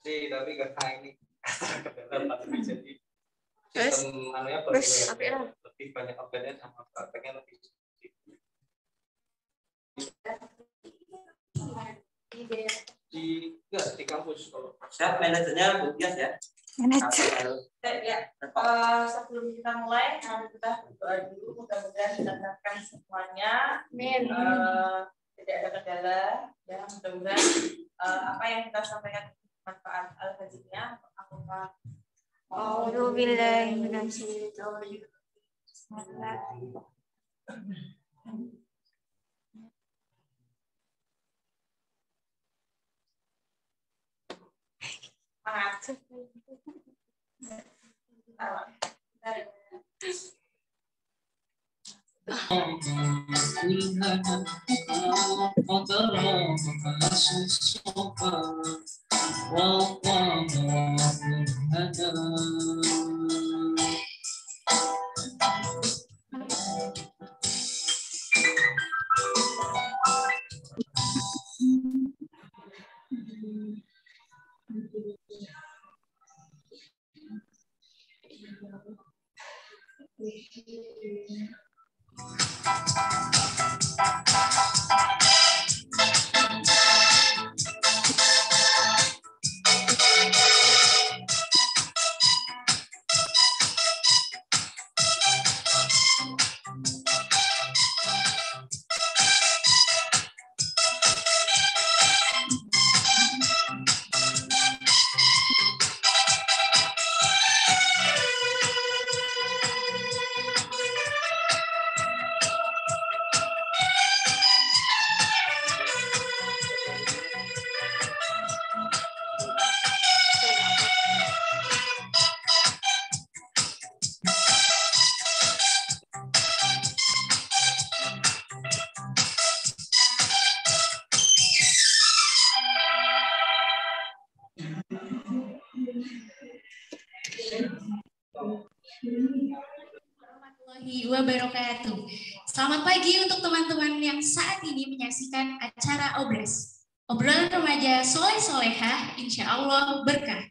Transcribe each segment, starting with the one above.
tapi karena ini pasti jadi sistem anunya lebih banyak organnya sama prakteknya lebih di kampus. Kalau siap manajernya Bu Tias ya. Manajer. Ya, sebelum kita mulai, kita berdoa dulu. Mudah-mudahan dilancarkan semuanya. Amin. Tidak ada kendala. Ya, mudah-mudahan apa yang kita sampaikan manfaat al-hajibnya. A'udzubillahi minasyaitonir rajim. Warahmatullahi wabarakatuh. Selamat pagi untuk teman-teman yang saat ini menyaksikan acara Obras. Obrolan remaja soleh-solehah, insya Allah berkah.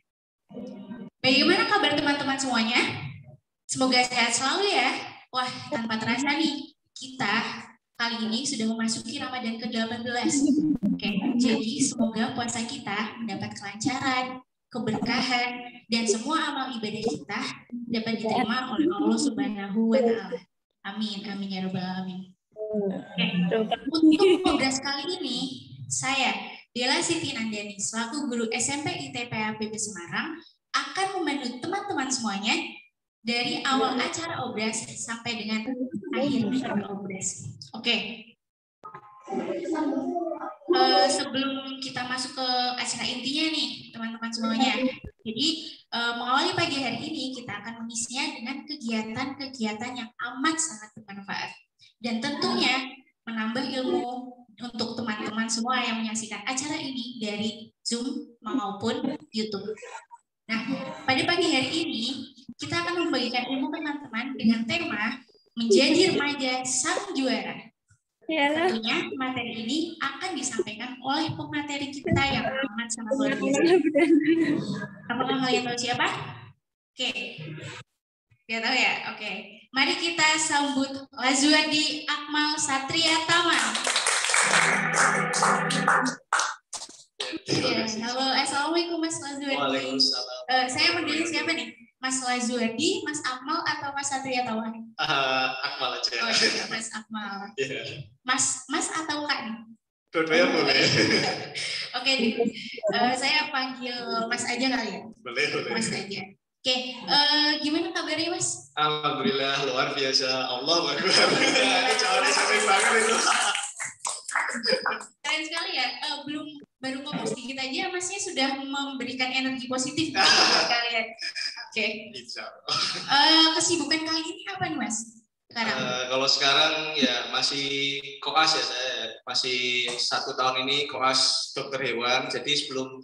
Bagaimana kabar teman-teman semuanya? Semoga sehat selalu ya. Wah, tanpa terasa nih, kita kali ini sudah memasuki Ramadan ke-18. Oke, jadi semoga puasa kita mendapat kelancaran, keberkahan, dan semua amal ibadah kita dapat diterima oleh Allah Subhanahu wa Ta'ala. Amin, amin ya Rabbal Alamin. Untuk Obras kali ini, saya, Dela Siti Nandani, selaku guru SMP ITPA PP Semarang, akan memandu teman-teman semuanya dari awal acara Obras sampai dengan akhir acara Obras. Oke. Sebelum kita masuk ke acara intinya nih, teman-teman semuanya. Jadi, mengawali pagi hari ini, kita akan mengisinya dengan kegiatan-kegiatan yang amat sangat bermanfaat. Dan tentunya menambah ilmu untuk teman-teman semua yang menyaksikan acara ini dari Zoom maupun YouTube. Nah, pada pagi hari ini, kita akan membagikan ilmu teman-teman dengan tema Menjadi Remaja Sang Juara. Tentunya materi ini akan disampaikan oleh pemateri kita yang amat sangat luar biasa. Apakah kalian tahu siapa? Oke. Tidak tahu ya? Oke. Mari kita sambut Lazuardi Akmal Satria Tama. Ya, halo, assalamualaikum Mas Lazuardi. Waalaikumsalam. Saya panggilnya siapa nih? Mas Lazuardi, Mas Akmal, atau Mas Satria Tama? Akmal aja. Oh iya, Mas Akmal. Yeah. Mas atau Kak nih? Dua-duanya boleh. Oke, saya panggil Mas aja kali ya? Boleh. Mas aja. Oke, gimana kabarnya Mas? Alhamdulillah, luar biasa. Allah Akbar. Ini cowoknya sampai banget itu. Keren sekali ya. Baru ngomong sedikit aja, Masnya sudah memberikan energi positif buat kalian. Oke. Kesibukan kali ini apa nih Mas? Kalau sekarang ya masih koas ya, saya masih 1 tahun ini koas dokter hewan. Jadi sebelum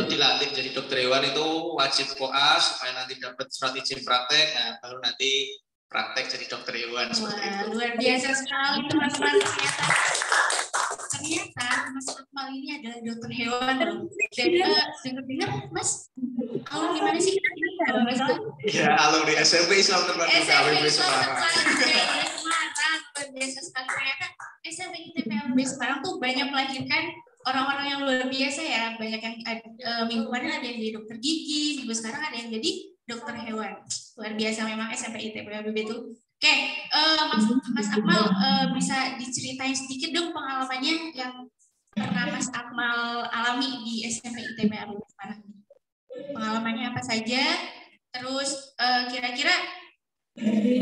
dilantik jadi dokter hewan itu wajib koas supaya nanti dapat surat izin praktek. Nah baru nanti praktek jadi dokter hewan. Wah, luar biasa sekali teman-teman. Ternyata ternyata Mas Akmal ini adalah dokter hewan loh. Dan dengar-dengar Mas alumni mana sih? Ya, alumni SMP Islam Terpadu KWB Semarang. Semarang, luar biasa sekali. Ternyata SMP ITB KWB Semarang tuh banyak melahirkan orang-orang yang luar biasa ya. Banyak yang minggu kemarin ada yang jadi dokter gigi, minggu sekarang ada yang jadi dokter hewan. Luar biasa memang SMP ITB KWB itu. Oke, Mas Akmal bisa diceritain sedikit dong pengalamannya yang pernah Mas Akmal alami di SMP ITB KWB Semarang. Pengalamannya apa saja? Terus kira-kira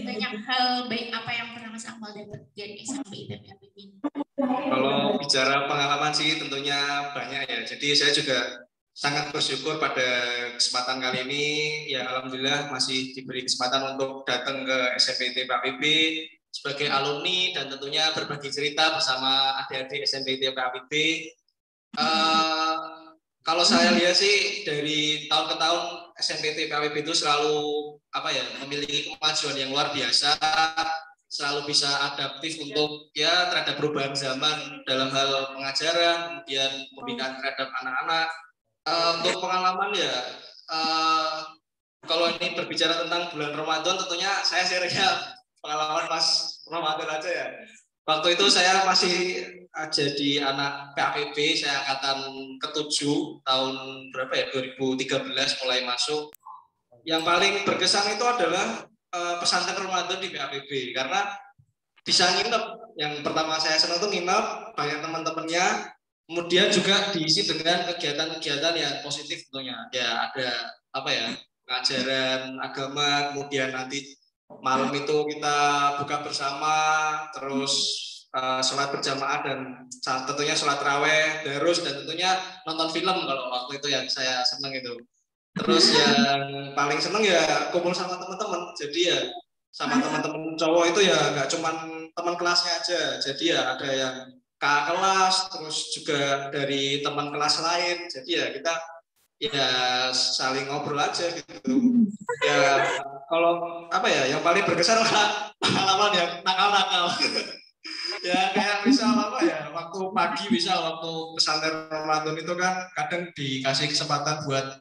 banyak hal baik apa yang pernah Mas Akmal dapat dari SMP ITB KWB ini? Kalau bicara pengalaman sih tentunya banyak ya. Jadi saya juga sangat bersyukur pada kesempatan kali ini. Ya alhamdulillah masih diberi kesempatan untuk datang ke SMP ITB KWB sebagai alumni dan tentunya berbagi cerita bersama adik-adik SMP ITB KWB. Kalau saya lihat sih dari tahun ke tahun SMP ITB KWB itu selalu memiliki kemajuan yang luar biasa, selalu bisa adaptif untuk ya terhadap perubahan zaman dalam hal pengajaran, kemudian pembinaan terhadap anak-anak. Untuk pengalaman ya, kalau ini berbicara tentang bulan Ramadan, tentunya saya sharingnya pengalaman pas Ramadan aja ya. Waktu itu saya masih jadi anak PAPB, saya angkatan ke-7 tahun berapa ya, 2013 mulai masuk. Yang paling berkesan itu adalah pesantren Ramadan di PAPB, karena bisa nginep. Yang pertama saya senang tuh nginep, banyak teman-temannya. Kemudian juga diisi dengan kegiatan-kegiatan yang positif tentunya. Ya ada pengajaran agama, kemudian nanti malam itu kita buka bersama, terus sholat berjamaah dan tentunya sholat raweh, darus, dan tentunya nonton film kalau waktu itu yang saya senang itu. Terus yang paling senang ya kumpul sama teman-teman. Jadi ya sama teman-teman cowok itu ya nggak cuman teman kelasnya aja. Jadi ya ada yang kakak kelas, terus juga dari teman kelas lain. Jadi ya kita ya saling ngobrol aja gitu. Ya kalau yang paling berkesan adalah pengalaman yang nakal-nakal. Ya kayak misal waktu pagi waktu pesantren Ramadan itu kan kadang dikasih kesempatan buat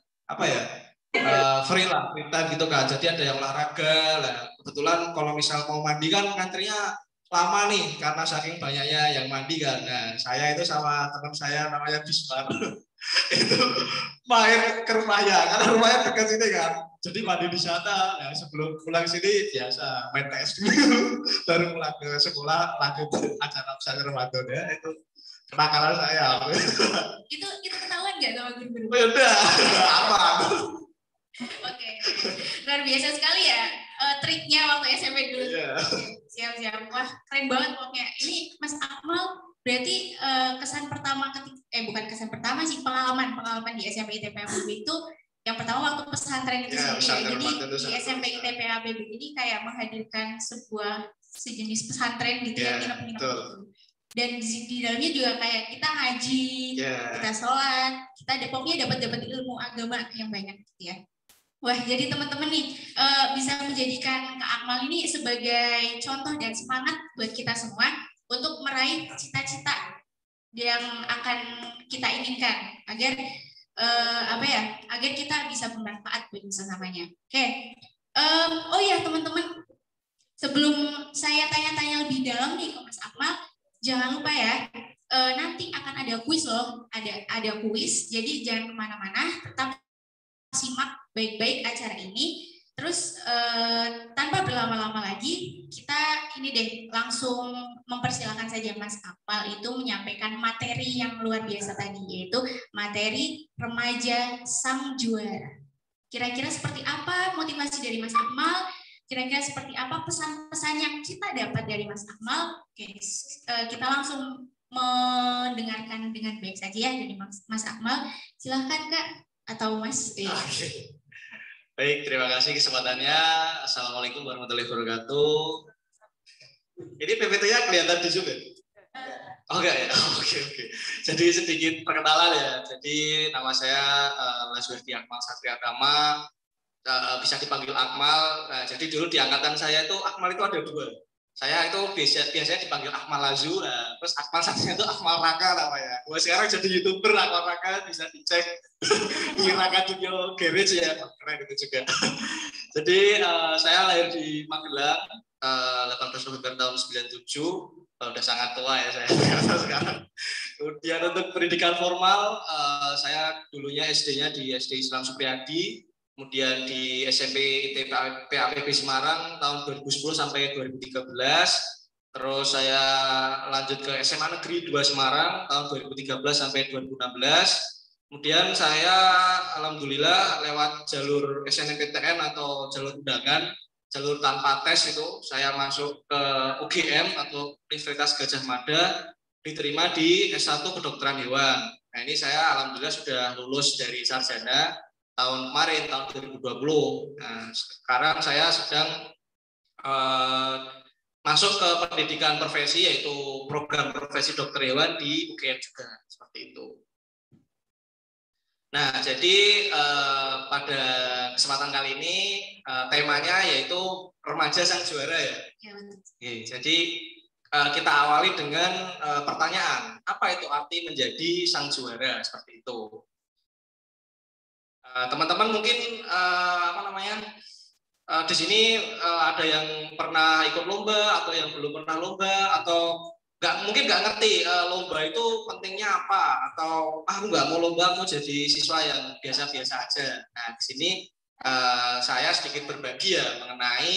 free time gitu kan. Jadi ada yang olahraga lah. Kebetulan kalau misal mau mandi kan ngantrinya lama nih karena saking banyaknya yang mandi kan. Nah, saya itu sama teman saya namanya Bismar itu main ke rumahnya karena rumahnya dekat sini kan. Jadi mandi di sana. Nah, sebelum pulang sini biasa main PS dulu, baru pulang ke sekolah lanjut acara pesantren Ramadan ya. Itu kenakalan saya. Itu ketahuan nggak sama guru-guru? Udah, aman. Oke, luar biasa sekali ya triknya waktu SMP dulu. Yeah. Siap-siap, wah keren banget pokoknya. Ini Mas Akmal berarti kesan pertama bukan kesan pertama sih, pengalaman di SMP ITB KWB itu yang pertama waktu pesantren itu sendiri. Jadi di SMP ITB KWB ini kayak menghadirkan sejenis pesantren gitu ya, nginep-nginep gitu. Dan di dalamnya juga kayak kita ngaji, kita sholat, kita pokoknya dapat ilmu agama yang banyak gitu ya. Wah, jadi teman-teman nih bisa menjadikan Kak Akmal ini sebagai contoh dan semangat buat kita semua untuk meraih cita-cita yang akan kita inginkan agar agar kita bisa bermanfaat buat sesamanya. Oke. Oh ya teman-teman, sebelum saya tanya-tanya lebih dalam nih ke Mas Akmal, jangan lupa ya, nanti akan ada kuis loh, ada kuis. Jadi jangan kemana-mana, tetap simak baik-baik acara ini. Terus tanpa berlama-lama lagi, kita ini deh langsung mempersilakan saja Mas Akmal itu menyampaikan materi yang luar biasa tadi, yaitu materi remaja sang juara. Kira-kira seperti apa motivasi dari Mas Akmal? Kira-kira seperti apa pesan-pesan yang kita dapat dari Mas Akmal? Oke, kita langsung mendengarkan dengan baik saja ya dari Mas Akmal. Silahkan Kak atau Mas. Oke. Baik, terima kasih kesempatannya. Assalamualaikum warahmatullahi wabarakatuh. Ini PPT-nya kelihatan di Zoom ya? Oh enggak ya? Oke. Jadi sedikit perkenalan ya. Jadi nama saya Lazwardi Akmal Satria Tama. Bisa dipanggil Akmal. Nah, jadi dulu di angkatan saya itu Akmal itu ada 2. Saya itu biasanya dipanggil Akmal Lazu, nah, terus Akmal satunya itu Akmal Raka namanya. Gua sekarang jadi YouTuber Akmal Raka, bisa dicek di Raka Studio Garage ya, keren itu juga. Jadi saya lahir di Magelang 18 November tahun 97, udah sangat tua ya saya sekarang. Kemudian untuk pendidikan formal, saya dulunya SD-nya di SD Islam Supriyadi, kemudian di SMP ITB PAPB Semarang tahun 2010 sampai 2013. Terus saya lanjut ke SMA Negeri 2 Semarang tahun 2013 sampai 2016. Kemudian saya alhamdulillah lewat jalur SNMPTN atau jalur undangan, jalur tanpa tes itu, saya masuk ke UGM atau Universitas Gadjah Mada, diterima di S1 Kedokteran Hewan. Nah ini saya alhamdulillah sudah lulus dari sarjana tahun kemarin, tahun 2020. Nah, sekarang saya sedang masuk ke pendidikan profesi, yaitu program profesi dokter hewan di UGM juga, seperti itu. Nah, jadi pada kesempatan kali ini temanya yaitu remaja sang juara ya. Oke, jadi kita awali dengan pertanyaan, apa itu arti menjadi sang juara, seperti itu. Teman-teman mungkin di sini ada yang pernah ikut lomba atau yang belum pernah lomba, atau mungkin nggak ngerti lomba itu pentingnya apa, atau aku nggak mau lomba, mau jadi siswa yang biasa-biasa aja. Nah di sini saya sedikit berbagi ya mengenai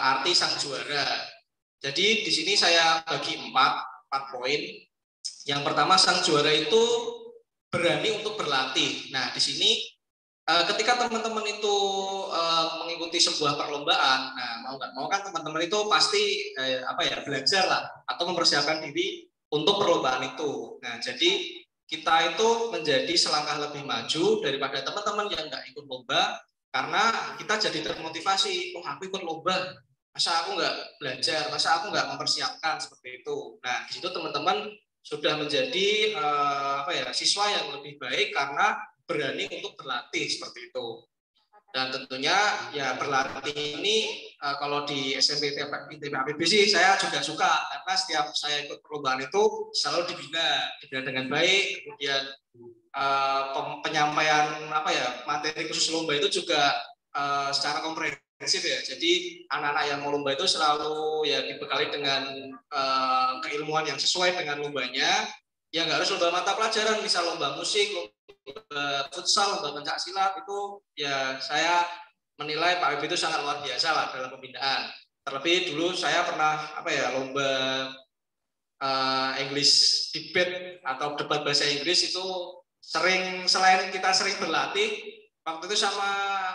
arti sang juara. Jadi di sini saya bagi 4 poin. Yang pertama, sang juara itu berani untuk berlatih. Nah di sini ketika teman-teman itu mengikuti sebuah perlombaan, nah mau nggak mau kan teman-teman itu pasti belajar lah atau mempersiapkan diri untuk perlombaan itu. Nah jadi kita itu menjadi selangkah lebih maju daripada teman-teman yang nggak ikut lomba, karena kita jadi termotivasi, oh aku ikut lomba, masa aku nggak belajar, masa aku nggak mempersiapkan, seperti itu. Nah di situ teman-teman sudah menjadi siswa yang lebih baik karena berani untuk berlatih, seperti itu. Dan tentunya ya berlatih ini kalau di SMP ITB PAPB sih saya juga suka, karena setiap saya ikut perlombaan itu selalu dibina dengan baik. Kemudian penyampaian materi khusus lomba itu juga secara komprehensif ya. Jadi anak-anak yang mau lomba itu selalu ya dibekali dengan keilmuan yang sesuai dengan lombanya. Ya nggak harus lomba mata pelajaran, bisa lomba musik, lomba futsal, lomba pencak silat, itu ya saya menilai Pak Habib itu sangat luar biasa lah dalam pembinaan. Terlebih dulu saya pernah lomba English debate atau debat bahasa Inggris itu selain kita sering berlatih waktu itu sama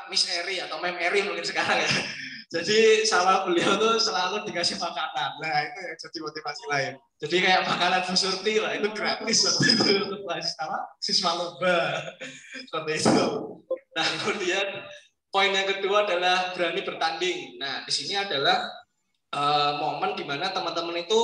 Miss Eri atau Mem Eri mungkin sekarang ya. Jadi sama beliau tuh selalu dikasih makanan. Nah itu yang jadi motivasi lain. Jadi kayak makanan Bu Surti lah, itu gratis waktu itu untuk siswa lomba. Seperti itu. Nah kemudian poin yang kedua adalah berani bertanding. Nah di sini adalah momen di mana teman-teman itu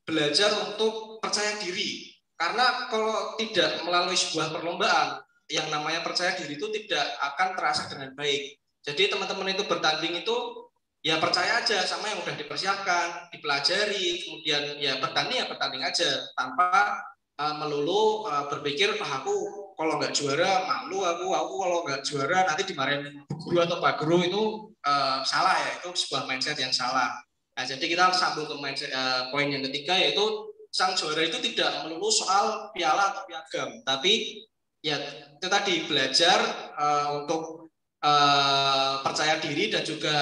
belajar untuk percaya diri. Karena kalau tidak melalui sebuah perlombaan, yang namanya percaya diri itu tidak akan terasa dengan baik. Jadi teman-teman itu bertanding itu ya percaya aja sama yang udah dipersiapkan, dipelajari, kemudian ya bertanding aja tanpa melulu berpikir aku kalau nggak juara malu, aku kalau nggak juara nanti dimarahin guru atau pak guru, itu salah ya, itu sebuah mindset yang salah. Nah jadi kita sambung ke mindset, poin yang ketiga, yaitu sang juara itu tidak melulu soal piala atau piagam, tapi ya itu tadi belajar untuk percaya diri dan juga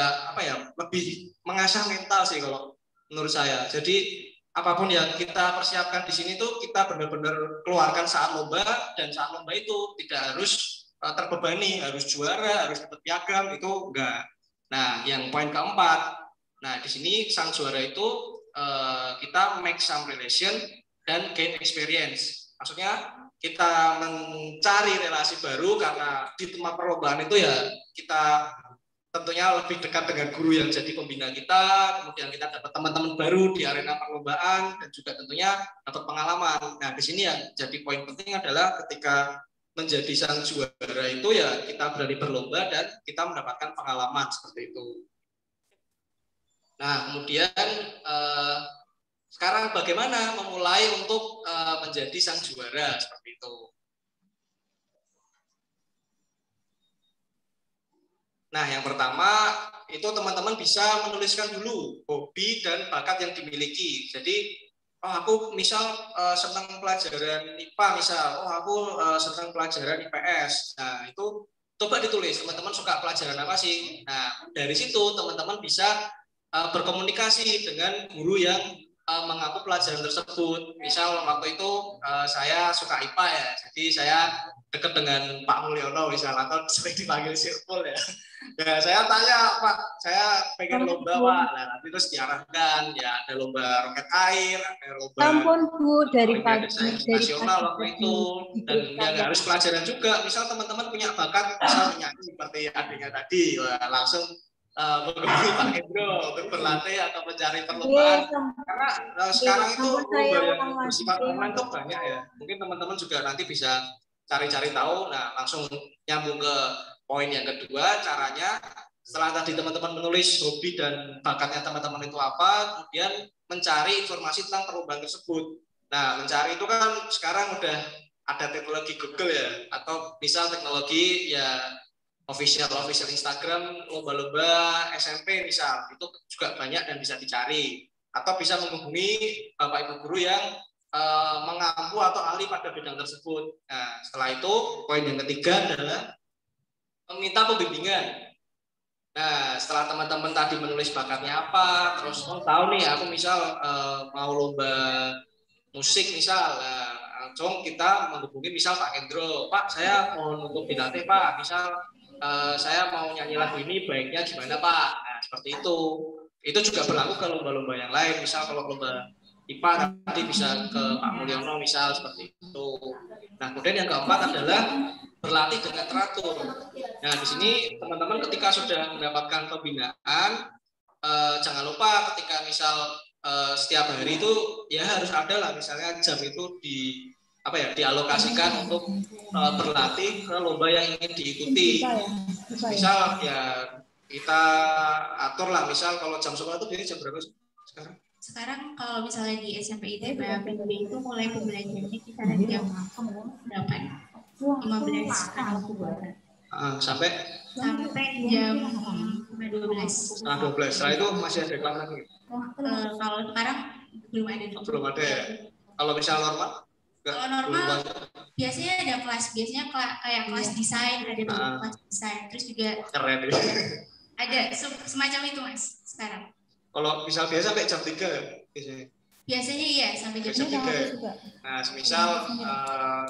lebih mengasah mental sih kalau menurut saya. Jadi apapun yang kita persiapkan di sini tuh kita benar-benar keluarkan saat lomba, dan saat lomba itu tidak harus terbebani harus juara, harus dapat piagam, itu enggak. Nah, yang poin keempat, nah di sini sang juara itu kita make some relation dan gain experience. Maksudnya kita mencari relasi baru karena di tempat perlombaan itu ya kita tentunya lebih dekat dengan guru yang jadi pembina kita, kemudian kita dapat teman-teman baru di arena perlombaan, dan juga tentunya dapat pengalaman. Nah di sini yang jadi poin penting adalah ketika menjadi sang juara itu ya kita berani berlomba dan kita mendapatkan pengalaman, seperti itu. Nah, kemudian sekarang bagaimana memulai untuk menjadi sang juara seperti itu. Nah, yang pertama itu teman-teman bisa menuliskan dulu hobi dan bakat yang dimiliki. Jadi, oh aku misal senang pelajaran IPA misal, oh aku senang pelajaran IPS. Nah, itu coba ditulis, teman-teman suka pelajaran apa sih? Nah, dari situ teman-teman bisa berkomunikasi dengan guru yang mengaku pelajaran tersebut. Misal waktu itu saya suka IPA ya, jadi saya dekat dengan Pak Mulyono misal, atau sering dipanggil Sirpul ya. Ya, saya tanya, Pak, saya pengen lomba, Pak. Nah, nanti terus diarahkan, ya ada lomba roket air, ada lomba Bu, dari pagi nasional waktu itu, dan ya nggak harus pelajaran juga. Misal teman-teman punya bakat, misal menyanyi seperti adiknya tadi, langsung menghubungi Pak Hendro untuk berlatih atau mencari perlombaan. Karena sekarang itu lomba yang bersifat online itu banyak ya. Mungkin teman-teman juga nanti bisa cari-cari tahu. Nah, langsung nyambung ke poin yang kedua, caranya setelah tadi teman-teman menulis hobi dan bakatnya teman-teman itu apa, kemudian mencari informasi tentang perlombaan tersebut. Nah, mencari itu kan sekarang udah ada teknologi Google ya, atau misal teknologi ya official Instagram, lomba-lomba SMP misal, itu juga banyak dan bisa dicari. Atau bisa menghubungi Bapak Ibu guru yang mengampu atau ahli pada bidang tersebut. Nah, setelah itu poin yang ketiga adalah meminta pembimbingan. Nah, setelah teman-teman tadi menulis bakatnya apa, terus tahu nih aku misal mau lomba musik misal, langsung kita menghubungi misal Pak Hendro, Pak saya mohon untuk dilatih Pak, misal saya mau nyanyi lagu ini baiknya gimana Pak. Nah, seperti itu. Itu juga berlaku ke lomba-lomba yang lain, misal kalau lomba IPA tadi bisa ke Pak Mulyono misal seperti itu. Nah, kemudian yang keempat adalah berlatih dengan teratur. Nah, di sini teman-teman ketika sudah mendapatkan pembinaan, jangan lupa ketika misal setiap hari itu ya harus ada lah misalnya jam itu dialokasikan untuk berlatih ke lomba yang ingin diikuti. Misal ya kita atur lah, misal kalau jam sekolah itu biasanya jam berapa sekarang? Sekarang kalau misalnya di SMP ITB itu mulai pembelajarannya kisaran jam 8:15 sampai jam 12. Setengah 12. Setelah itu masih ada kelas lagi. Kalau sekarang belum ada. Belum ada ya. Kalau misal normal? Kalau normal biasanya ada kelas, kayak kelas desain, ada kelas desain, terus juga keren ya. Ada semacam itu Mas sekarang. Kalau misal biasa sampai jam 3 biasanya. Biasanya iya sampai jam 3. Nah, semisal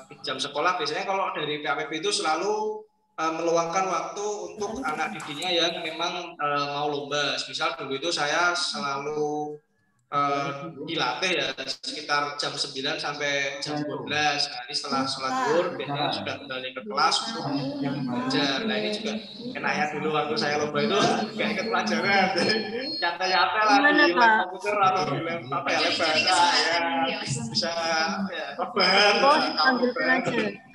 di jam sekolah biasanya kalau dari PAPP itu selalu meluangkan waktu untuk anak didiknya yang memang mau lomba. Misal dulu itu saya selalu dilatih ya sekitar jam 9 sampai jam 12. Nah, ini setelah sholat zuhur biasanya sudah kembali ke kelas untuk belajar. Nah, ini juga enaknya dulu waktu saya lomba itu nggak ikut pelajaran, nyantai-nyantai lah di lab komputer atau di lab bahasa ya bisa rebahan,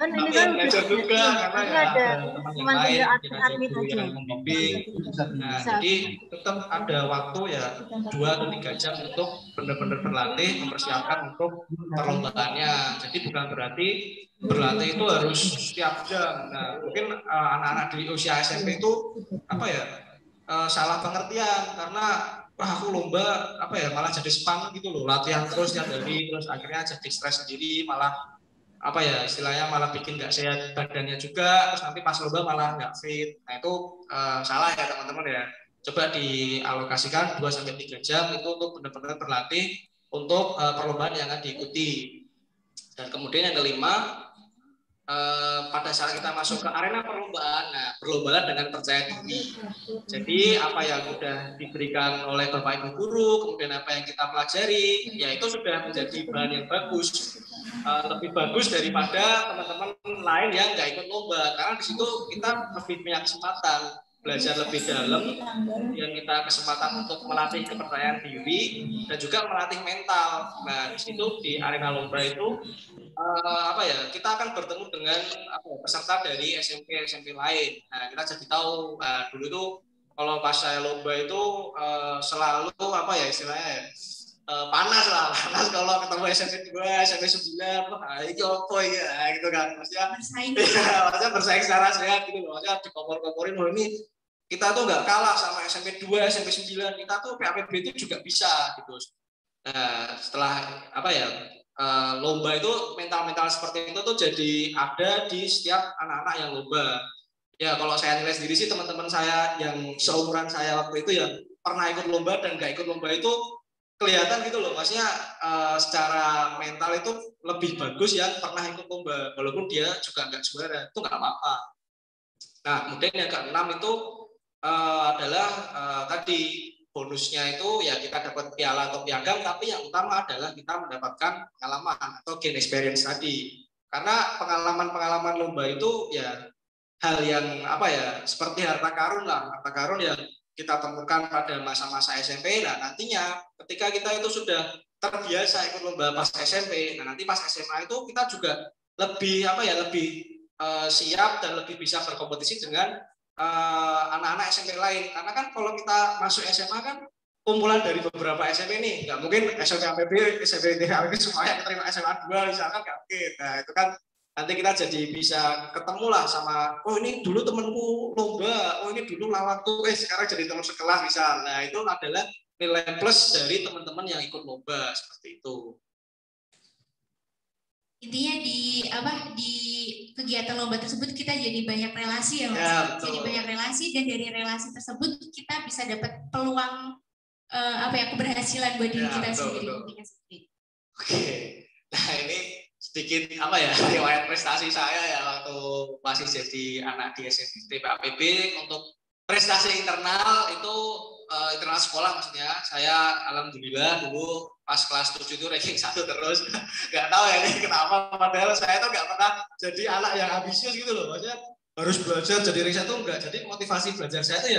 kan ini kan belajar juga karena ya ada teman yang lain, ada guru yang membimbing. Nah, jadi tetap ada waktu ya 2 atau 3 jam untuk benar-benar berlatih, mempersiapkan untuk perlombaannya. Jadi bukan berarti berlatih itu harus setiap jam. Nah, mungkin anak-anak di usia SMP itu salah pengertian karena aku lomba malah jadi spam gitu loh, latihan terus tiap hari, terus akhirnya jadi stres sendiri, malah istilahnya malah bikin nggak sehat badannya juga, terus nanti pas lomba malah nggak fit. Nah, itu salah ya teman-teman ya. Coba dialokasikan 2-3 jam itu untuk benar-benar berlatih untuk perlombaan yang akan diikuti. Dan kemudian yang kelima, pada saat kita masuk ke arena perlombaan, nah perlombaan dengan percaya diri. Jadi apa yang sudah diberikan oleh Bapak Ibu guru, kemudian apa yang kita pelajari, ya itu sudah menjadi bahan yang bagus, lebih bagus daripada teman-teman lain yang nggak ikut lomba, karena di situ kita lebih punya kesempatan belajar lebih dalam, yang kita kesempatan untuk melatih kepercayaan diri dan juga melatih mental. Nah, di situ di arena lomba itu kita akan bertemu dengan peserta dari SMP lain. Nah, kita jadi tahu dulu itu kalau pas saya lomba itu selalu apa ya istilahnya ya, panas kalau ketemu SMP 2, SMP 9, wah ini apa ya gitu kan, maksudnya Bersaing. maksudnya bersaing secara sehat gitu loh, maksudnya dikompor-komporin loh, ini kita tuh nggak kalah sama SMP 2, SMP 9, kita tuh PAPB itu juga bisa gitu. Nah, setelah apa ya lomba itu mental seperti itu tuh jadi ada di setiap anak-anak yang lomba. Ya kalau saya nilai sendiri sih teman-teman saya yang seumuran saya waktu itu yang pernah ikut lomba dan nggak ikut lomba itu kelihatan gitu loh, maksudnya secara mental itu lebih bagus yang pernah ikut lomba, walaupun dia juga nggak juara, itu nggak apa-apa. Nah kemudian yang keenam itu adalah tadi bonusnya itu ya kita dapat piala atau piagam, tapi yang utama adalah kita mendapatkan pengalaman atau gain experience tadi, karena pengalaman lomba itu ya hal yang apa ya seperti harta karun yang kita temukan pada masa-masa SMP. Nah nantinya ketika kita itu sudah terbiasa ikut lomba pas SMP, nah nanti pas SMA itu kita juga lebih apa ya lebih siap dan lebih bisa berkompetisi dengan anak-anak SMP lain, karena kan kalau kita masuk SMA kan kumpulan dari beberapa SMP nih, nggak mungkin SMP APB, SMP THP semuanya keterima SMA 2 misalkan, nggak mungkin. Nah itu kan nanti kita jadi bisa ketemu lah sama, oh ini dulu temanku lomba, oh ini dulu lawanku, sekarang jadi teman sekelas misal. Nah itu adalah nilai plus dari teman-teman yang ikut lomba seperti itu. Intinya di kegiatan lomba tersebut kita jadi banyak relasi ya Mas. Ya, betul. Jadi banyak relasi, dan dari relasi tersebut kita bisa dapat peluang keberhasilan buat diri kita sendiri. Oke. Nah ini sedikit apa ya riwayat prestasi saya ya waktu masih jadi anak di SMP PAPB. Untuk prestasi internal itu internal sekolah maksudnya, saya alhamdulillah dulu pas kelas 7 itu ranking 1 terus. Nggak tahu ya ini kenapa, padahal saya tuh nggak pernah jadi anak yang ambisius gitu loh, maksudnya harus belajar jadi ranking 1 enggak. Jadi motivasi belajar saya tuh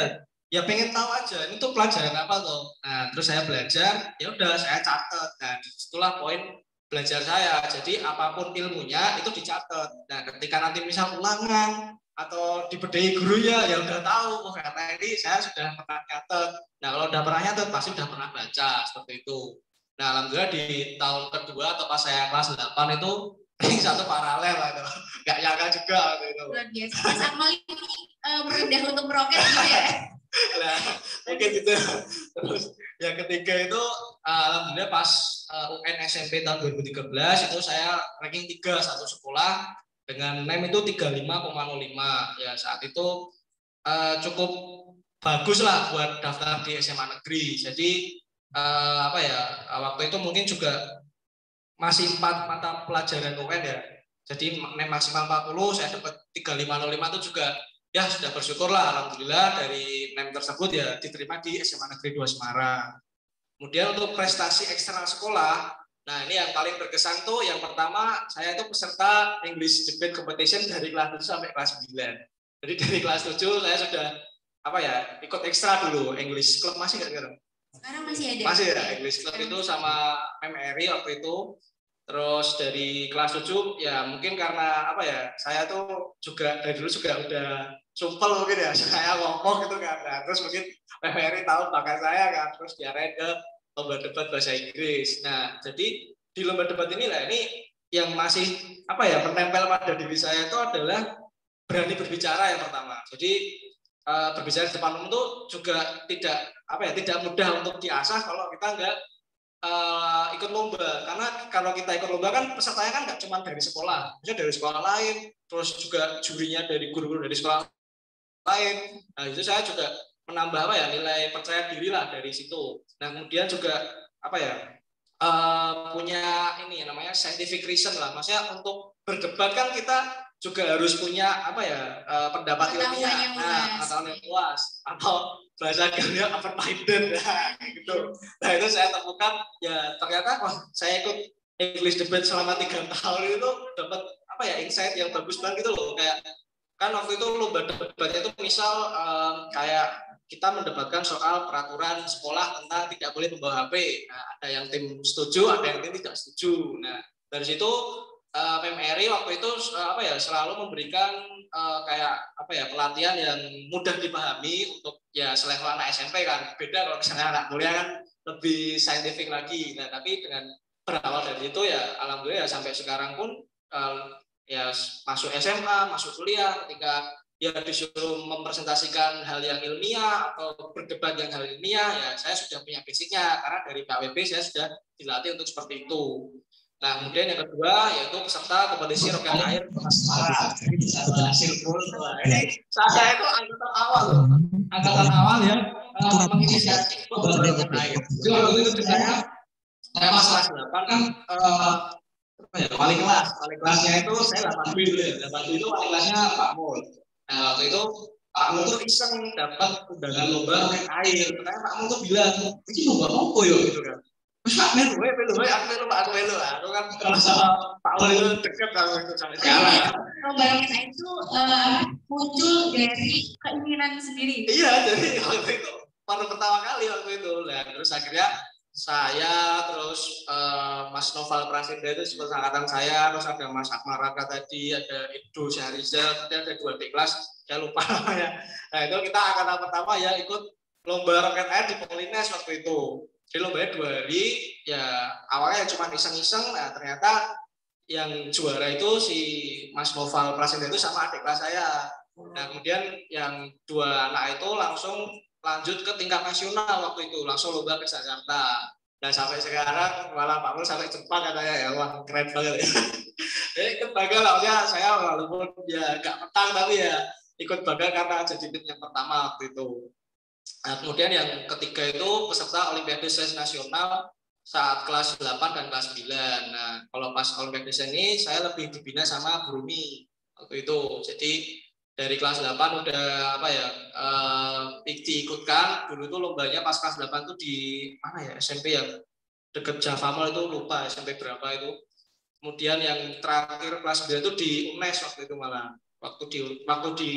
ya pengen tahu aja ini tuh pelajaran apa tuh. Nah terus saya belajar, ya udah saya catat. Nah itulah poin belajar saya. Jadi apapun ilmunya itu dicatat. Nah ketika nanti misal ulangan atau dibedahi gurunya ya udah tahu, oh karena ini saya sudah pernah catat. Nah kalau udah pernah catat pasti udah pernah baca seperti itu. Nah alhamdulillah di tahun kedua atau pas saya kelas 8 itu ranking 1 paralel lah itu. Nggak nyangka juga gitu. Luar biasa. Mas Akmal ini merendah untuk meroket gitu ya. Nah mungkin gitu. Terus yang ketiga itu alhamdulillah pas UN SMP tahun 2013 itu saya ranking 3 satu sekolah dengan NEM itu 35,05. Ya saat itu cukup bagus lah buat daftar di SMA negeri. Jadi waktu itu mungkin juga masih 4 mata pelajaran UN ya. Jadi NEM maksimal 40, saya dapat 3505 itu juga ya sudah bersyukur lah alhamdulillah dari NEM tersebut ya diterima di SMA Negeri 2 Semarang. Kemudian untuk prestasi eksternal sekolah, nah ini yang paling berkesan tuh yang pertama saya itu peserta English Debate Competition dari kelas 7 sampai kelas 9. Jadi dari kelas 7 saya sudah ikut ekstra dulu English Club, masih nggak sekarang? Sekarang masih ada. Masih ya English Club itu sama MRI waktu itu. Terus dari kelas 7 ya mungkin karena saya tuh juga dari dulu juga udah sumpel mungkin ya, saya ngomong gitu kan. Nah, terus mungkin MRI tahu bakat saya kan, terus diarahin ke lomba debat bahasa Inggris. Nah, jadi di lomba debat inilah ini yang masih menempel pada diri saya itu adalah berani berbicara yang pertama. Jadi berbicara di depan umum itu juga tidak mudah untuk diasah kalau kita nggak ikut lomba. Karena kalau kita ikut lomba kan pesertanya kan nggak cuma dari sekolah, misalnya dari sekolah lain, terus juga jurinya dari guru-guru dari sekolah lain. Nah itu saya juga menambah nilai percaya diri lah dari situ. Nah kemudian juga punya ini namanya scientific reason lah, maksudnya untuk berdebat kan kita juga harus punya pendapat ilmiah, pengetahuan yang luas, atau bahasa gaulnya open-minded gitu. Nah itu saya temukan ya ternyata saya ikut English debate selama 3 tahun itu dapat insight yang bagus banget gitu loh. Kayak kan waktu itu lomba debatnya itu misal kayak kita mendebatkan soal peraturan sekolah tentang tidak boleh membawa HP. Nah, ada yang tim setuju, ada yang tim tidak setuju. Nah dari situ PMRI MPRI waktu itu selalu memberikan kayak pelatihan yang mudah dipahami untuk ya selevel anak SMP kan. Beda kalau misalnya anak kuliah kan lebih saintifik lagi. Nah, tapi dengan berawal dari itu ya alhamdulillah ya sampai sekarang pun ya masuk SMA, masuk kuliah, ketika ya disuruh mempresentasikan hal yang ilmiah atau berdebat yang hal ilmiah, ya saya sudah punya basicnya karena dari KWB saya sudah dilatih untuk seperti itu. Nah, kemudian yang kedua yaitu peserta kompetisi roket air hasil full. Saya itu angkatan awal ya menginisiasi roket air. Jadi waktu itu saya pas kelas 8 kan wali kelasnya itu saya 8B dulu ya. 8B itu wali kelasnya Pak Mul. Nah, waktu itu Pak Mul tuh iseng dapat undangan lomba roket air. Makanya Pak Mul tuh bilang, "Ini lomba apa ya?" gitu kan. Terus Pak Melu, aku kan kalau sama Pak Mul itu dekat kalau itu sampai sekarang. Lomba roket air itu muncul dari keinginan sendiri. Iya, jadi waktu itu baru pertama kali waktu itu. Nah, terus akhirnya saya terus Mas Noval Prasinda itu seperti angkatan saya, terus ada Mas Akmal Raka tadi, ada Edo Syahrizal, kemudian ada 2 adik kelas, saya lupa namanya. Nah, itu kita angkatan pertama ya ikut lomba roket air di Polines waktu itu. Jadi lombanya 2 hari, ya awalnya cuma iseng-iseng, nah ternyata yang juara itu si Mas Noval Prasinda itu sama adik kelas saya. Nah, kemudian yang 2 anak itu langsung lanjut ke tingkat nasional waktu itu, langsung lomba ke Jakarta. Dan sampai sekarang malah Pak Mul sampai Jepang katanya ya, wah keren banget ya. Jadi ikut bangga lah, saya walaupun ya gak menang tapi ya ikut bangga karena jadi tim yang pertama waktu itu. Nah, kemudian yang ketiga itu peserta Olimpiade Sains Nasional saat kelas 8 dan kelas 9. Nah, kalau pas Olimpiade Sains ini saya lebih dibina sama Bu Rumi waktu itu. Jadi dari kelas 8 udah diikutkan. Dulu itu lombanya pas kelas 8 itu di mana ya, SMP yang deket Java Mall itu, lupa SMP berapa itu. Kemudian yang terakhir kelas 9 itu di UNES waktu itu malah. Waktu di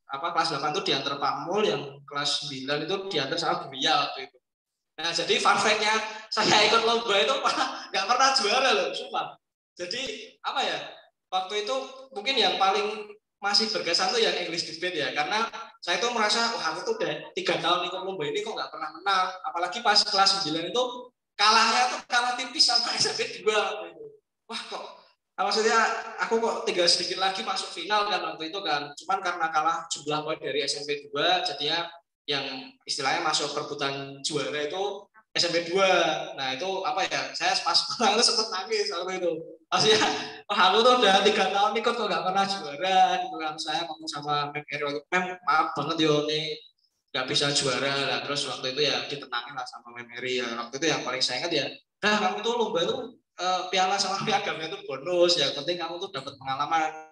kelas 8 itu diantar Pak Mul, yang kelas 9 itu diantar sama Bu Ria waktu itu. Nah, jadi fun fact-nya saya ikut lomba itu nggak pernah juara loh, sumpah. Jadi waktu itu mungkin yang paling masih berkesan tuh yang English debate ya, karena saya tuh merasa aku tuh udah 3 tahun ikut lomba ini kok nggak pernah menang, apalagi pas kelas 9 itu kalahnya tuh kalah tipis sama SMP 2 waktu itu. Wah, kok maksudnya aku kok tinggal sedikit lagi masuk final kan waktu itu kan, cuman karena kalah jumlah poin dari SMP 2 jadinya yang istilahnya masuk perebutan juara itu SMP 2. Nah, itu saya pas pulang itu sempat nangis waktu itu. Maksudnya, aku tuh udah 3 tahun ikut kok nggak pernah juara gitu kan. Saya ngomong sama Mem Eri waktu, "Mem, maaf banget yo nih nggak bisa juara." Nah, terus waktu itu ya ditenangin lah sama Mem Eri ya. Waktu itu yang paling saya ingat ya, "Nah, kamu tuh lomba tuh piala sama piagamnya itu bonus, yang penting kamu tuh dapat pengalaman."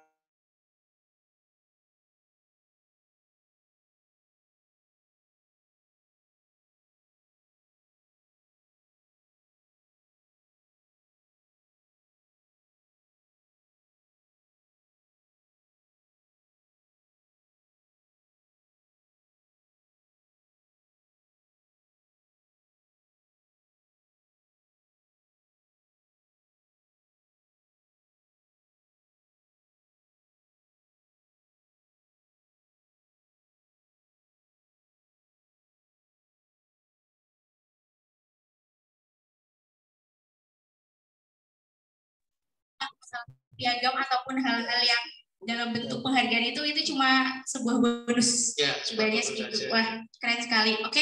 Piagam ataupun hal-hal yang dalam bentuk penghargaan itu cuma sebuah bonus. Ya, sebenarnya segitu. Wah, keren sekali. Oke,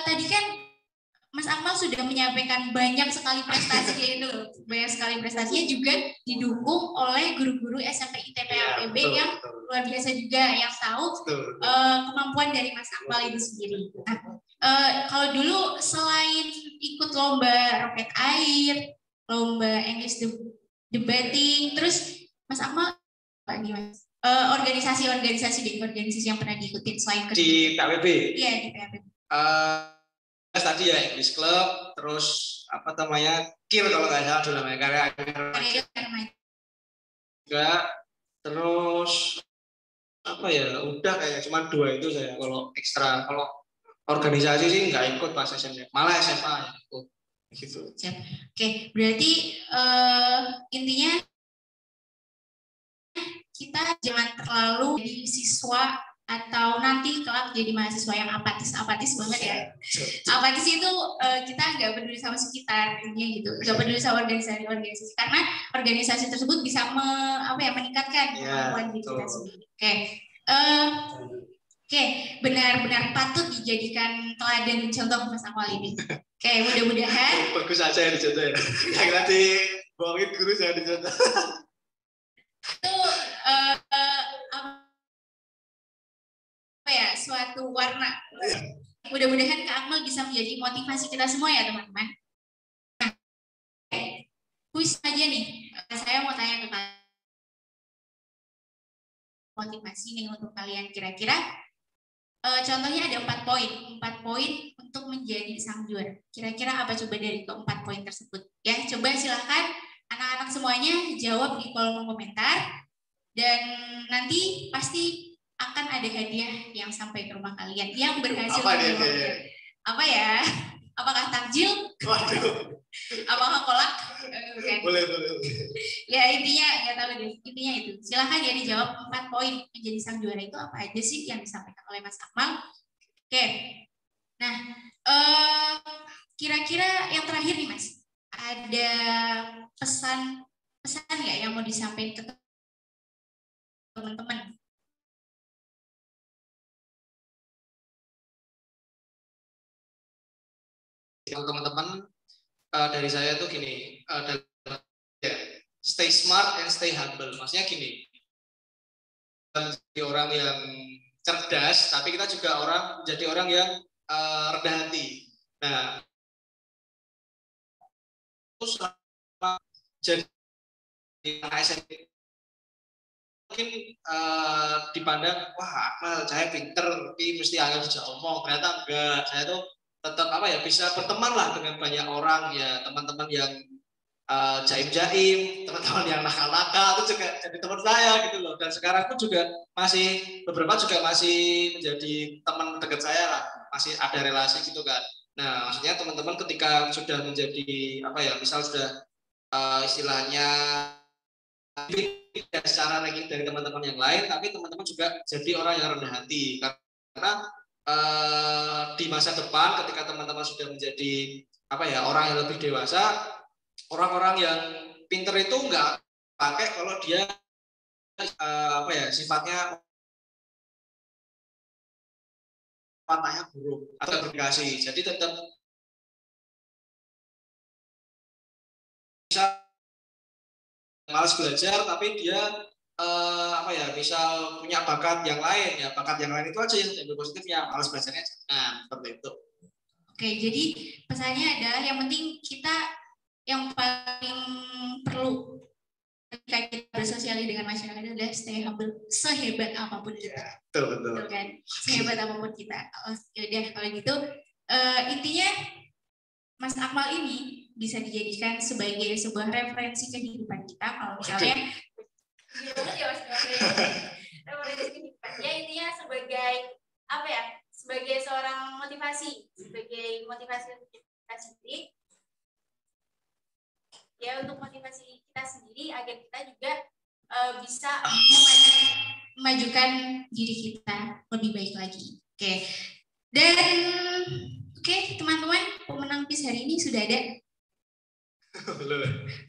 tadi kan Mas Akmal sudah menyampaikan banyak sekali prestasi itu, banyak sekali prestasinya juga didukung oleh guru-guru SMP ITP APB yang luar biasa juga, yang tahu kemampuan dari Mas Akmal itu sendiri. Nah, kalau dulu selain ikut lomba roket air, lomba English debating, terus Mas Akmal gimana? Organisasi yang pernah diikutin selain di PAPB? Iya, di PAPB. Tadi ya English Club, terus KIR kalau nggak salah dulu namanya, karya juga, terus udah kayak cuma 2 itu saya. Kalau ekstra, kalau organisasi sih nggak ikut pas SMA, malah SMA ya ikut gitu. Oke, berarti intinya jangan terlalu jadi siswa atau nanti kelak jadi mahasiswa yang apatis banget ya. Apatis itu kita nggak peduli sama sekitar, intinya gitu, nggak peduli sama organisasi karena organisasi tersebut bisa meningkatkan kemampuan diri kita sendiri. Oke, benar-benar patut dijadikan teladan dan contoh Mas Akmal ini. Oke, mudah-mudahan bagus aja yang dicontoh ya. Yang nanti bohongin guru saya dicontoh. itu suatu warna. Mudah-mudahan Kak Akmal bisa menjadi motivasi kita semua ya teman-teman. Nah, kuis aja nih. Saya mau tanya ke kalian. Motivasi nih untuk kalian kira-kira. Contohnya ada 4 poin. 4 poin untuk menjadi sang juara. Kira-kira apa coba dari ke-4 poin tersebut? Ya, coba silahkan anak-anak semuanya jawab di kolom komentar. Dan nanti pasti akan ada hadiah yang sampai ke rumah kalian yang berhasil menjawab. Apa ya? Apakah takjil? Waduh. Apakah kolak? Boleh. Ya intinya nggak tahu deh. Intinya itu. Silahkan ya dijawab 4 poin menjadi sang juara itu apa aja sih yang disampaikan oleh Mas Akmal? Oke. Nah, kira-kira yang terakhir nih Mas, ada pesan nggak yang mau disampaikan ke teman-teman? Teman-teman, dari saya tuh gini, stay smart and stay humble. Maksudnya gini, jadi orang yang cerdas, tapi kita juga jadi orang yang rendah hati. Nah, terus jadi SMP mungkin dipandang, wah Akmal, saya pinter, tapi mesti angel bisa omong. Ternyata enggak, saya tuh tetap bisa berteman lah dengan banyak orang ya, teman-teman yang jaim-jaim, teman-teman yang nakal-nakal itu juga jadi teman saya gitu loh. Dan sekarang pun juga beberapa juga masih menjadi teman dekat saya lah, masih ada relasi gitu kan. Nah maksudnya teman-teman ketika sudah menjadi misal sudah istilahnya secara ranking dari teman-teman yang lain, tapi teman-teman juga jadi orang yang rendah hati karena di masa depan ketika teman-teman sudah menjadi orang yang lebih dewasa, orang-orang yang pinter itu nggak pakai kalau dia sifatnya buruk atau berkasih. Jadi tetap bisa malas belajar tapi dia misal punya bakat yang lain ya, bakat yang lain itu aja yang lebih positifnya, malas belajarnya jangan, seperti itu. Oke, jadi pesannya adalah yang penting kita yang paling perlu ketika kita bersosialisasi dengan masyarakat adalah stay humble, sehebat apapun kita. Betul kan, sehebat apapun kita. Yaudah kalau gitu intinya Mas Akmal ini bisa dijadikan sebagai sebuah referensi kehidupan kita kalau misalnya referensi kehidupan. Ya intinya sebagai seorang motivasi, sebagai motivasi kita sendiri. Ya untuk motivasi kita sendiri agar kita juga bisa memajukan diri kita lebih baik lagi. Oke. Dan teman-teman, pemenang quiz hari ini sudah ada?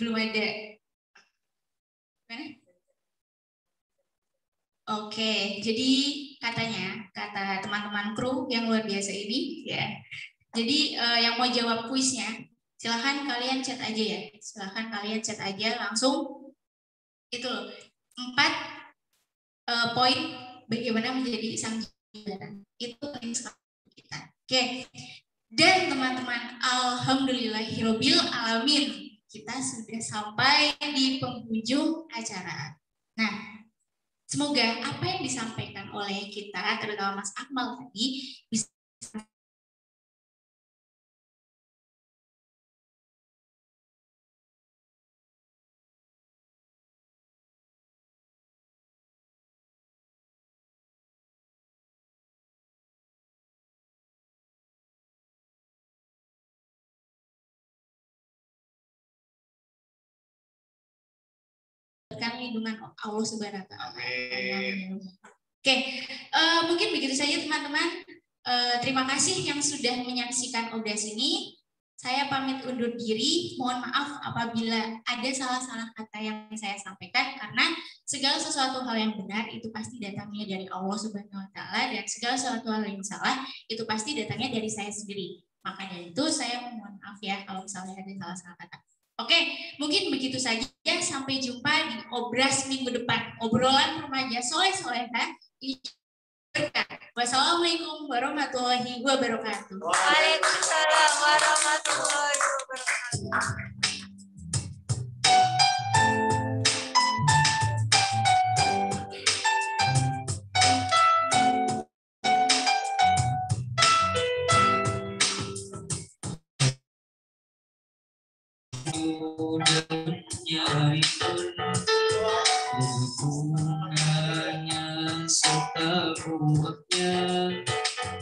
Belum ada. Mana? Oke, jadi kata teman-teman kru yang luar biasa ini ya. Jadi yang mau jawab kuisnya, silahkan kalian chat aja ya. Silahkan kalian chat aja langsung. Itu loh, 4 poin bagaimana menjadi sang juara. Itu penting sekali kita. Oke. Dan teman-teman, alhamdulillahirobbil alamin, kita sudah sampai di penghujung acara. Nah, semoga apa yang disampaikan oleh kita, terutama Mas Akmal tadi, bisa lindungan Allah Subhanahu wa taala. Amin. Oke, mungkin begitu saja teman-teman. Terima kasih yang sudah menyaksikan obras ini. Saya pamit undur diri. Mohon maaf apabila ada salah-salah kata yang saya sampaikan, karena segala sesuatu hal yang benar itu pasti datangnya dari Allah Subhanahu wa taala, dan segala sesuatu hal yang salah itu pasti datangnya dari saya sendiri. Makanya itu saya mohon maaf ya kalau misalnya ada salah-salah kata. Oke, mungkin begitu saja. Sampai jumpa di obras minggu depan. Obrolan remaja soleh-soleha. Wassalamualaikum warahmatullahi wabarakatuh. Waalaikumsalam warahmatullahi wabarakatuh. Hubungannya serta buahnya,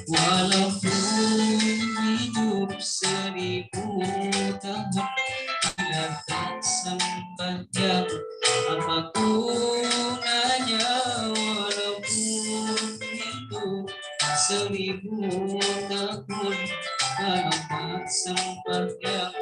walaupun hidup 1000 tahun tidak akan sepanjang apa gunanya, walaupun hidup 1000 tahun akan sepanjang.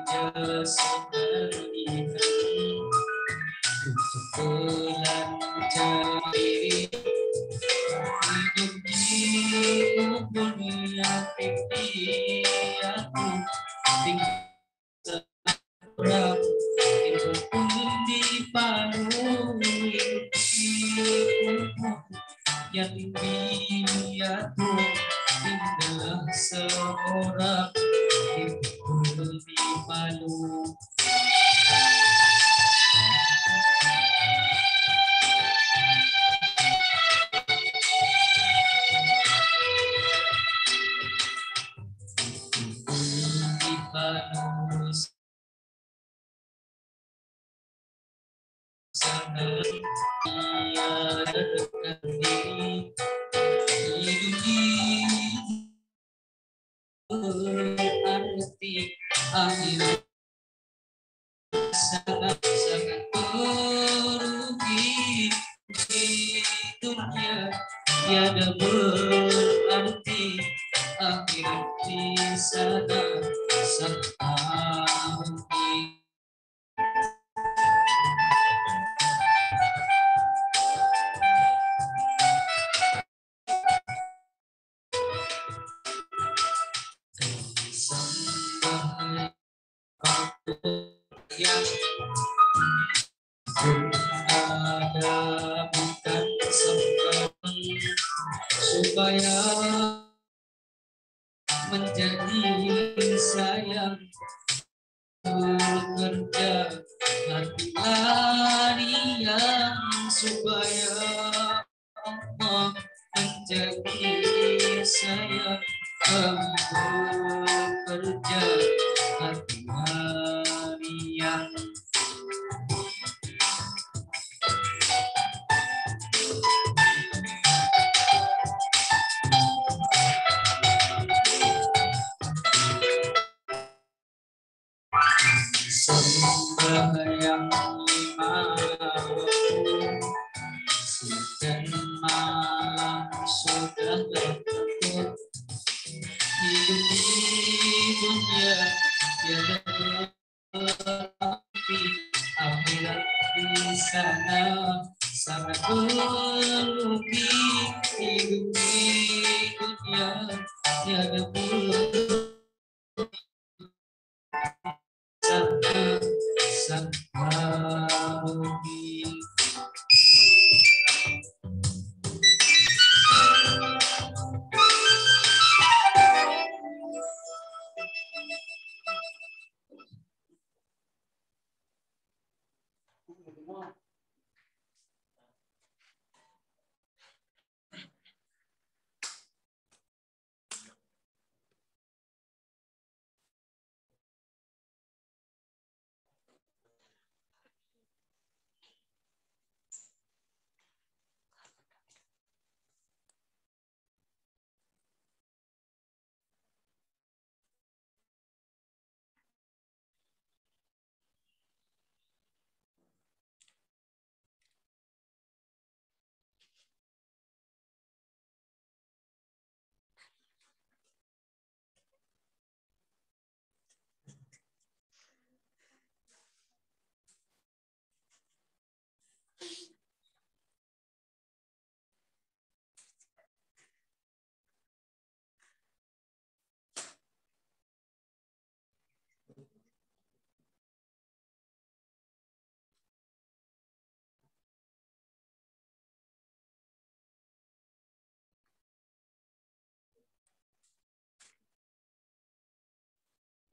Bekerja sehari-hari untuk belajar diri, hidup di dunia ini aku tinggal seorang, itu pun dipanui yang aku tinggal seorang, itu dipanui. Berarti akhirat sangat-sangat merugi di dunia, tiada berarti akhirat di sana sangat merugi. Yang ada bukan sebab supaya menjadi sayang, bekerja hati yang supaya Allah menjadi sayang, kami bekerja hati yang sembahyang 5 waktu, dan malam sudah lewat, hidup di dunia tiada berarti akhirat di sana sangat merugi, hidup di dunia tiada berarti sangat merugi.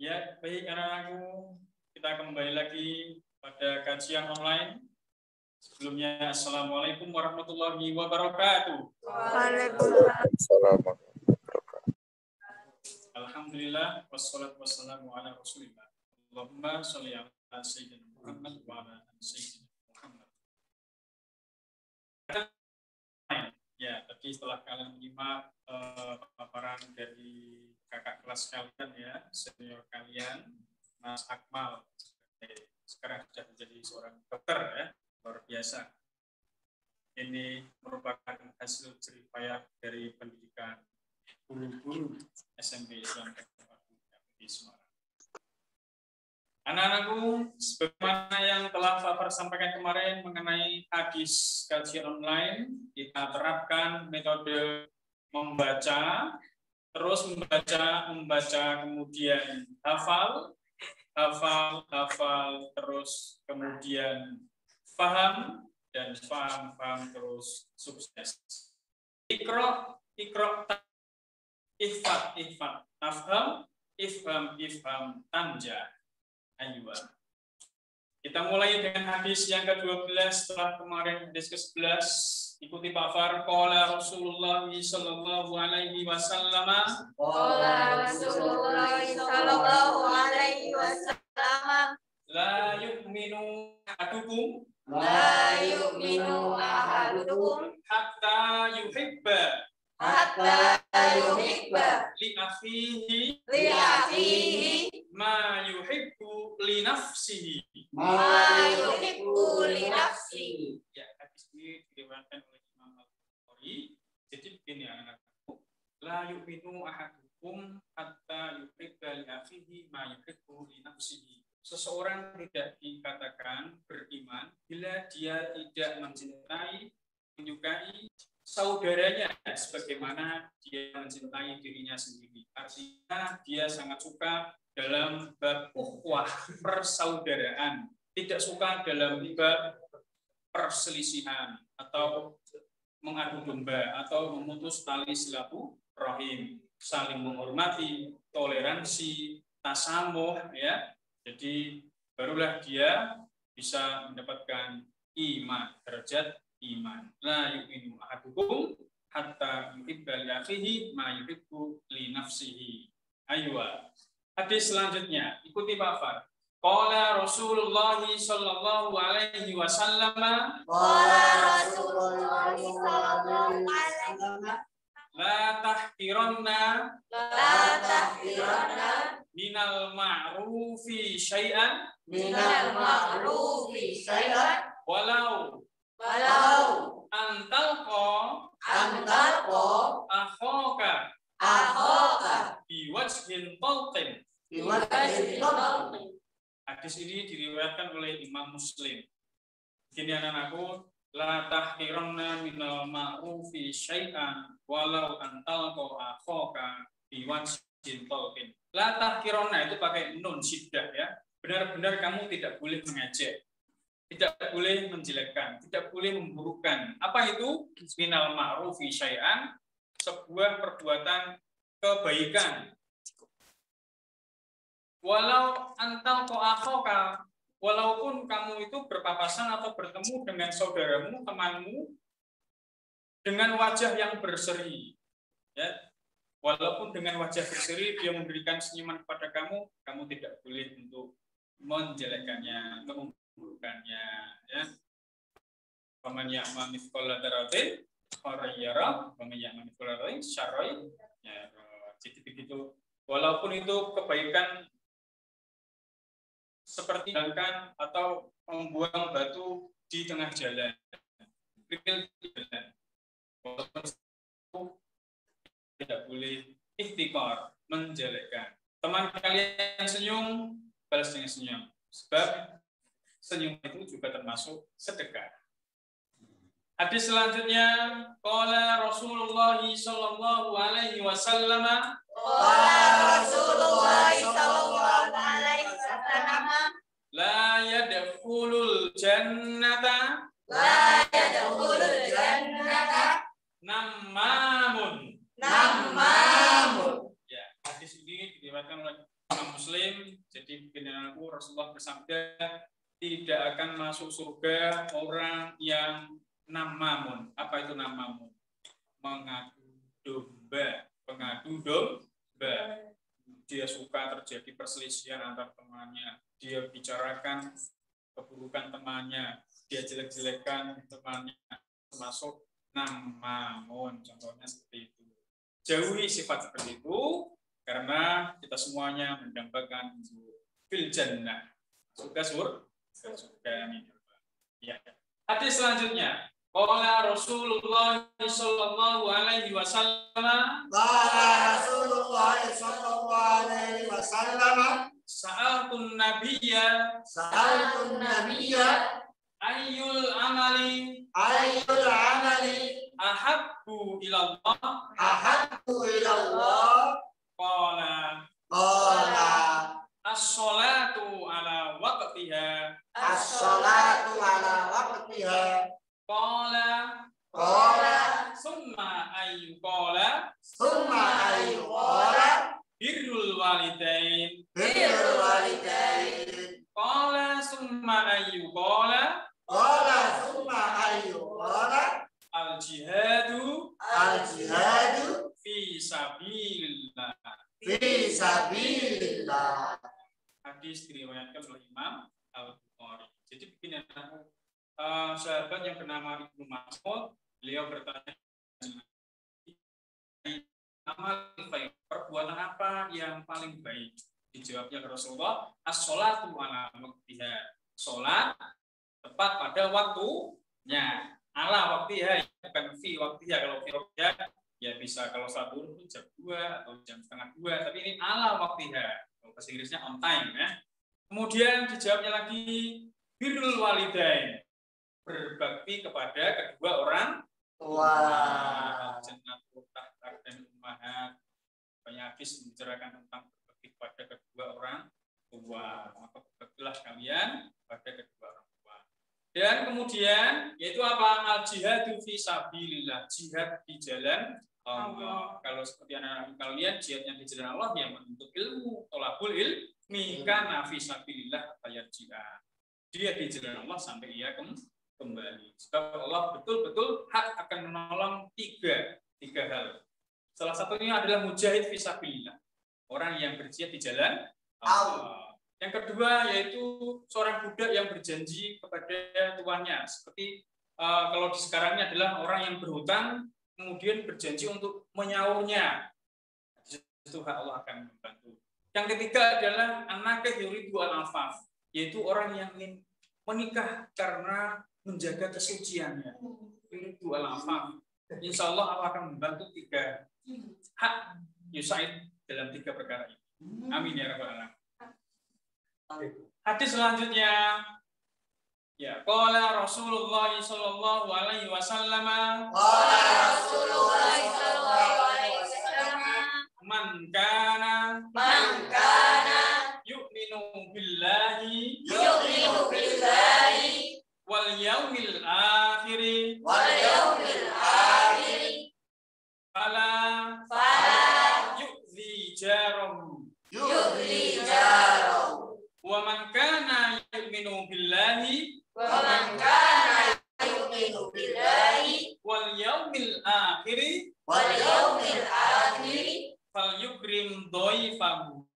Ya, baik anak-anakku, kita kembali lagi pada kajian online. Sebelumnya, Assalamualaikum warahmatullahi wabarakatuh. Waalaikumsalam. Alhamdulillah, wassalatu wassalamu ala rasulillah. Allahumma sholli ala sayyidina Muhammad wa ala sayyidina Muhammad. Ya, tadi setelah kalian menyimak paparan dari kakak kelas kalian ya, senior kalian, Mas Akmal, sekarang sudah menjadi seorang dokter ya, luar biasa. Ini merupakan hasil jerih payah dari pendidikan guru-guru SMP Islam di Semarang. Anak-anakku, sebagaimana yang telah Bapak sampaikan kemarin mengenai hadis kajian online, kita terapkan metode membaca, terus membaca, kemudian hafal, terus kemudian paham, dan paham, terus sukses. Ikro, ihfad, tafham, ifham, tanja. Ayo. Kita mulai dengan hadis yang ke-12 setelah kemarin hadis ke-11. Ikuti Pak Far. Qala Rasulullah sallallahu alaihi wasallam. Qala Rasulullah sallallahu alaihi wasallam. La yu'minu ahadukum. La yu'minu ahadukum Hatta yuhibba. Li akhihi. Ma yuhibbu li nafsihi. Ya, hadis ini diriwayatkan oleh Imam Al-Bukhari. Jadi begini anak-anakku, la yu'minu ahadukum hatta yuhibba li akhihi ma yuhibbu li nafsihi. Seseorang tidak dikatakan beriman bila dia tidak mencintai, menyukai saudaranya sebagaimana dia mencintai dirinya sendiri. Artinya dia sangat suka dalam bab ukhuwah, persaudaraan, tidak suka dalam bab perselisihan atau mengadu domba atau memutus tali silaturahim, saling menghormati, toleransi, tasamuh ya. Jadi barulah dia bisa mendapatkan iman, derajat iman. La yu'minu ahadukum hatta yuhibba li akhihi ma yuhibbu li nafsihi. Ayo. Hadis selanjutnya, ikuti Pak Far. Qala Rasulullah sallallahu alaihi wasallam. La tahqiranna minal ma'rufi syai'an walau antalqa akhaka biwajhin talqin. Hadis ini diriwayatkan oleh Imam Muslim. Gini anak-anakku, la tahqiranna minal ma'rufi syai'an walau antalqa akhaka biwajhin talqin. La tahqiranna itu pakai nun syiddah ya. Benar-benar kamu tidak boleh mengejek, tidak boleh menjelekkan, tidak boleh memburukkan. Apa itu? Minal ma'rufi syai'an, sebuah perbuatan kebaikan. Walau antal akhaka, walaupun kamu itu berpapasan atau bertemu dengan saudaramu, temanmu dengan wajah yang berseri, ya. Walaupun dengan wajah berseri dia memberikan senyuman kepada kamu, kamu tidak boleh untuk menjelekkannya, untuk memburukannya, ya. Faman ya'mal mithqala dzarratin khairan yarah, faman ya'mal mithqala dzarratin syarran yarah. Jadi begitu. Walaupun itu kebaikan seperti meninggalkan atau membuang batu di tengah jalan, tidak boleh ihtikar, menjelekkan. Teman kalian senyum, balas dengan senyum, sebab senyum itu juga termasuk sedekah. Hadis selanjutnya, qala Rasulullah sallallahu alaihi wasallam. La yadkhulul jannata nammamun. Ya, hadis ini diriwayatkan oleh Imam Muslim. Jadi aku Rasulullah bersabda, tidak akan masuk surga orang yang namamun. Apa itu namamun? Mengadu domba, pengadu domba. Dia suka terjadi perselisihan antar temannya. Dia bicarakan keburukan temannya. Dia jelek-jelekan temannya. Termasuk namamun. Contohnya seperti itu. Jauhi sifat seperti itu karena kita semuanya mendambakan fil jannah. Surga. Ya. Hadis selanjutnya. Qala Rasulullah sallallahu alaihi wasallam. Qala Rasulullah sallallahu alaihi wasallam. Sa'altun nabiyya. Sa'altun nabiyya. Ayyul amali. Ayyul amali. Ahabbu ilallah. Ahabbu ilallah. Qala. Qala. As-salatu ala waqtiha. As-salatu ala waqtiha. Qala. Qala. Summa ayyu qala. Summa ayyu qala. Birrul walidain. Birrul walidain. Qala summa ayyu qala. Qala summa ayyu qala. Al-jihadu. Al-jihadu. Fi sabilillah. Fi sabilillah. Hadis diriwayatkan oleh Imam Al-Bukhari. Jadi begini, sahabat yang bernama Ibnu Mas'ud, beliau bertanya, amal baik, perbuatan apa yang paling baik? Dijawabnya Rasulullah, as-sholatu ala waqtiha. Sholat tepat pada waktunya. Ala waqtiha, bukan fi waqtiha. Kalau fi waqtiha ya bisa kalau saat dulu jam 2 atau jam setengah 2, tapi ini ala waktiha. Kalau bahasa Inggrisnya on time ya. Kemudian dijawabnya lagi birrul walidain, berbakti kepada kedua orang tua. Jannatul tahta dan ummahat. Banyak hadis membicarakan tentang berbakti kepada kedua orang tua. Maka berbaktilah kalian pada kedua orang tua. Dan kemudian yaitu apa? Al jihadu fi sabilillah, jihad di jalan Allah. Kalau seperti anak-anak kalian, jihadnya di jalan Allah yang menuntut ilmu, tolabul ilmi, kana fi sabilillah ayat jihad. Dia di jalan Allah sampai ia kembali. Sebab Allah betul-betul hak akan menolong tiga hal. Salah satunya adalah mujahid fi sabilillah, orang yang berjihad di jalan Allah. Yang kedua yaitu seorang budak yang berjanji kepada tuannya, seperti kalau di sekarangnya adalah orang yang berhutang kemudian berjanji untuk menyaurnya. Itu hak Allah akan membantu. Yang ketiga adalah anak yuridu al-afaf, yaitu orang yang ingin menikah karena menjaga kesuciannya. Yuridu al-afaf. Insya Allah Allah akan membantu tiga hak Yusaid dalam tiga perkara ini. Amin ya rabbal alamin. Hadis selanjutnya, ya, qala Rasulullah sallallahu alaihi wasallam. Qala Rasulullah sallallahu alaihi wasallam. Man kana yu'minu billahi wal yaumil akhir fala yu'zi jarahu. Wa man kana yu'minu billahi wal yaumil akhir falyukrim dhaifahu.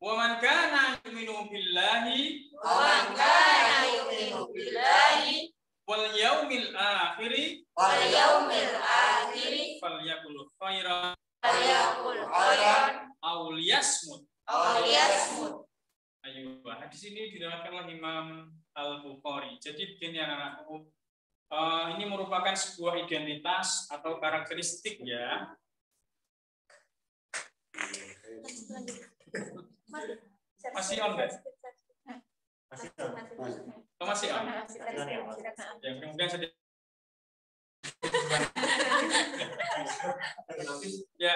Wa man kana yu'minu billahi wal yaumil akhir falyakul khairan aw liyasmut. Ayo, hadis ini diriwayatkan oleh Imam Al-Bukhari. Jadi begini anak-anakku, ini merupakan sebuah identitas atau karakteristik ya. Masih on guys? Masih on? Ya, kemudian sedikit. Ya,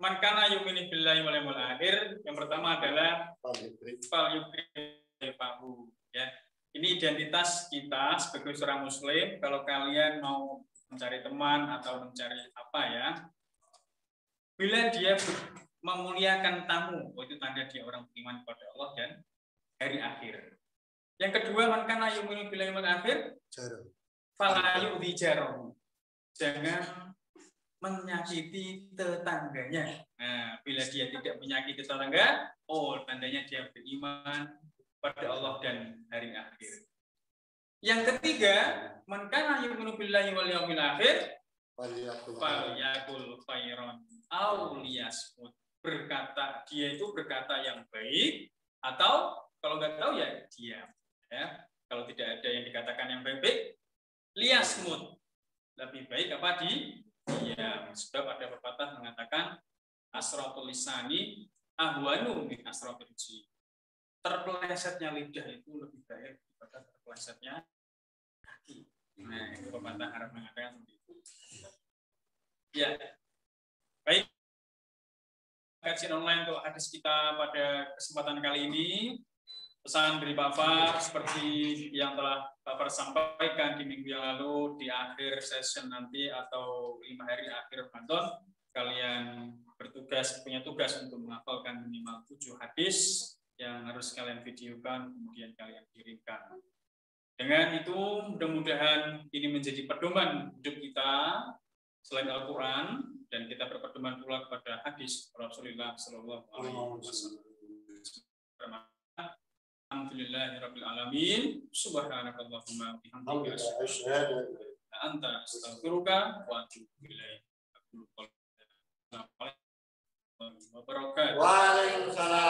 man kana yu'minu billahi wal yaumil akhir, yang pertama adalah fal yukrifahu ya. Ini identitas kita sebagai seorang muslim. Kalau kalian mau mencari teman atau mencari apa ya, bila dia memuliakan tamu. Oh, itu tanda dia orang beriman kepada Allah dan hari akhir. Yang kedua, man kana yu'minu billahi wal akhir fala yu'dhi jarahu. Jangan menyakiti tetangganya. Nah, bila dia tidak menyakiti tetangga, oh tandanya dia beriman pada Allah dan hari akhir. Yang ketiga, man kana yu'minu billahi wal yawmil akhir falyakul khairan aw liyasmut. Dia itu berkata yang baik, atau kalau nggak tahu ya diam. Ya, kalau tidak ada yang dikatakan yang baik, liyasmut. Lebih baik apa diam. Sebab ada pepatah mengatakan asratul lisani ahwanu min asratul rijli. Terpelesetnya lidah itu lebih baik daripada terpelesetnya kaki. Nah, itu pepatah Arab mengatakan seperti itu. Ya, baik. Kajian online untuk hadis kita pada kesempatan kali ini, pesan dari Pak Far seperti yang telah Pak Far sampaikan di minggu yang lalu di akhir session nanti atau 5 hari akhir Ramadan, kalian punya tugas untuk menghafalkan minimal 7 hadis yang harus kalian videokan kemudian kalian kirimkan. Dengan itu mudah-mudahan ini menjadi pedoman hidup kita selain Al-Quran, dan kita berpedoman pula kepada hadis Rasulullah Sallallahu Alaihi Wasallam. Alhamdulillahirabbil alamin. Subhanakallahumma wa bihamdika asyhadu an la ilaha illa anta astaghfiruka wa atubu ilaik. Waalaikumsalam.